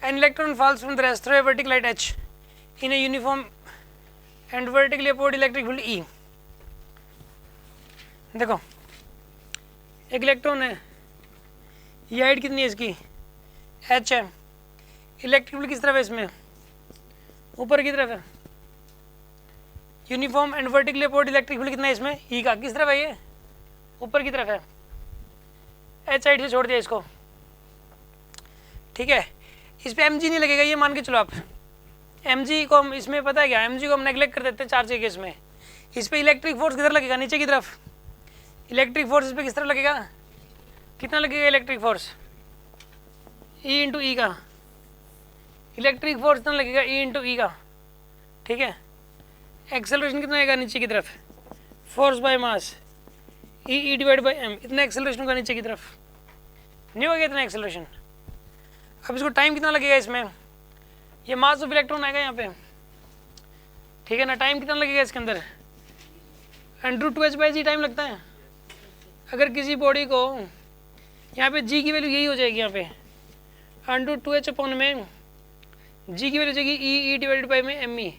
An electron falls from the rest through a vertical light H in a uniform and vertically upward electric field E. देखो एक electron है, ये height कितनी है इसकी, H है, इलेक्ट्रिक फील्ड किस तरफ है इसमें, ऊपर की तरफ है, uniform and vertically upward electric field कितना है इसमें, ई का, किस तरफ है ये, ऊपर की तरफ है, एच हाइट से छोड़ दिया इसको, ठीक है। इस पे एम जी नहीं लगेगा, ये मान के चलो आप, एम जी को हम इसमें पता है क्या, एम जी को हम नेग्लेक्ट कर देते हैं चार्ज के केस में। इस पे इलेक्ट्रिक फोर्स किधर लगेगा, नीचे की तरफ, इलेक्ट्रिक फोर्स इस पर किस तरह लगेगा, कितना लगेगा इलेक्ट्रिक फोर्स, ई इंटू ई का, इलेक्ट्रिक फोर्स कितना लगेगा, ई इंटू ई का, ठीक है। एक्सेलरेशन कितना आएगा नीचे की तरफ, force by mass E divide by M, इतना एक्सेलरेशन होगा नीचे की तरफ, नहीं होगा इतना एक्सेलरेशन। अब इसको टाइम कितना लगेगा इसमें, ये मास ऑफ इलेक्ट्रॉन आएगा यहाँ पे, ठीक है ना, टाइम कितना लगेगा इसके अंदर, √2h/g टाइम लगता है। अगर किसी बॉडी को यहाँ पे g की वैल्यू यही हो जाएगी, यहाँ पे √2h अपॉन में g की वैल्यू हो जाएगी ई डिवाइडेड बाई में एम ई,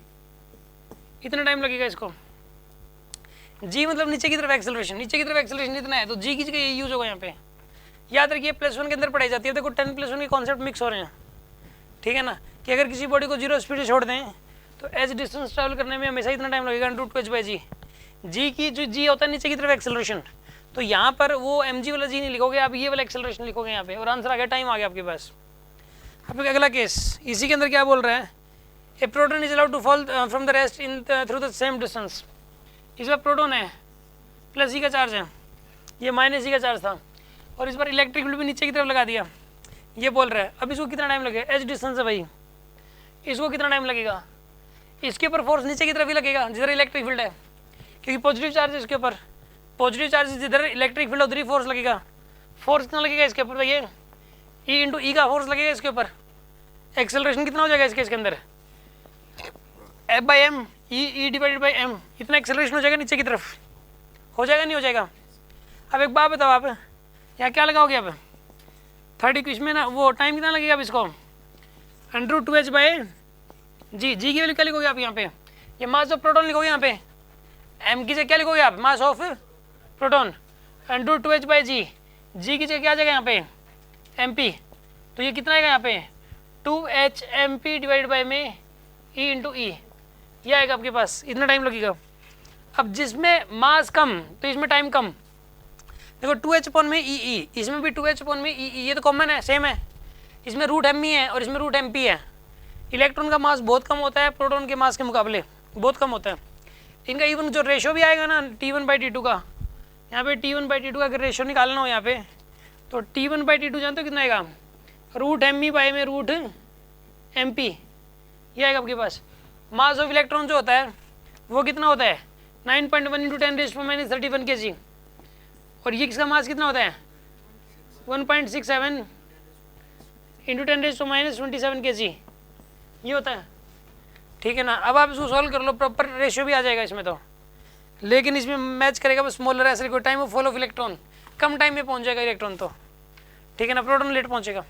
इतना टाइम लगेगा इसको। g मतलब नीचे की तरफ एक्सेलरेशन, नीचे की तरफ एक्सेलरेशन इतना है, तो g की जगह ये यूज होगा यहाँ पे। याद रखिए +1 के अंदर पढ़ाई जाती है, देखो 10+1 के कॉन्सेप्ट मिक्स हो रहे हैं, ठीक है ना, कि अगर किसी बॉडी को 0 स्पीड से छोड़ दें तो एज डिस्टेंस ट्रैवल करने में हमेशा इतना टाइम लगेगा √2h/g। जी की जो जी होता है नीचे की तरफ एक्सेलरेशन, तो यहाँ पर वो mg वाला जी नहीं लिखोगे आप, ये वाला एक्सेलरेशन लिखोगे यहाँ पे, और आंसर आ गया, टाइम आ गया आपके पास। अब अगला केस, इसी के अंदर क्या बोल रहा है, a proton is allowed to fall from the rest in through the same distance. इसमें प्रोटॉन है, प्लस ई का चार्ज है, ये माइनस ई का चार्ज था, और इस बार इलेक्ट्रिक फील्ड भी नीचे की तरफ लगा दिया, ये बोल रहा है। अब इसको कितना टाइम लगेगा, एच डिस्टेंस है भाई, इसको कितना टाइम लगेगा, इसके ऊपर फोर्स नीचे की तरफ ही लगेगा जिधर इलेक्ट्रिक फील्ड है, क्योंकि पॉजिटिव चार्ज है इसके ऊपर, पॉजिटिव चार्ज जिधर इलेक्ट्रिक फील्ड उधर ही फोर्स लगेगा। फोर्स कितना लगेगा इसके ऊपर, ये ई इंटू ई का फोर्स लगेगा इसके ऊपर। एक्सेलरेशन कितना हो जाएगा इसके अंदर, F by M E divided by M, इतना एक्सेलरेशन हो जाएगा नीचे की तरफ, हो जाएगा नहीं हो जाएगा। अब एक बात बताओ आप, यहाँ क्या लगाओगे अब, 30 क्विश में ना, वो टाइम कितना लगेगा अब इसको, √2h/g, जी की वैल्यू क्या लिखोगे आप यहाँ पे, ये मास ऑफ प्रोटॉन लिखोगे यहाँ पे, एम की जगह क्या लिखोगे आप, मास ऑफ प्रोटॉन, √2h/g, जी की जगह क्या आ जाएगा यहाँ पे, mp, तो ये कितना आएगा यहाँ पे, 2h/mp डिवाइड बाई में ई इंटू ई, ये आएगा आपके पास, इतना टाइम लगेगा। अब जिसमें मास कम तो इसमें टाइम कम, देखो 2h अपॉन में ई, इसमें भी 2h अपॉन में ई, ये तो कॉमन है, सेम है, इसमें √m है और इसमें √mp है। इलेक्ट्रॉन का मास बहुत कम होता है प्रोटॉन के मास के मुकाबले, बहुत कम होता है इनका। इवन जो रेशो भी आएगा ना T1/T2 का, यहाँ पे T1/T2 का अगर रेशो निकालना हो यहाँ पे, तो T1/T2 जानते हो कितना आएगा, √me बाई में √mp, ये आएगा आपके पास। मास ऑफ इलेक्ट्रॉन जो होता है वो कितना होता है, 9.1 × 10⁻31 kg, और ये किसका मास कितना होता है, 1.67 × 10⁻27 kg, ये होता है, ठीक है ना। अब आप इसको सॉल्व कर लो, प्रॉपर रेशियो भी आ जाएगा इसमें तो, लेकिन इसमें मैच करेगा बस स्मॉलर, ऐसे कोई time of fall of electron, come time में पहुंच जाएगा इलेक्ट्रॉन तो, ठीक है ना, प्रोटॉन लेट पहुंचेगा।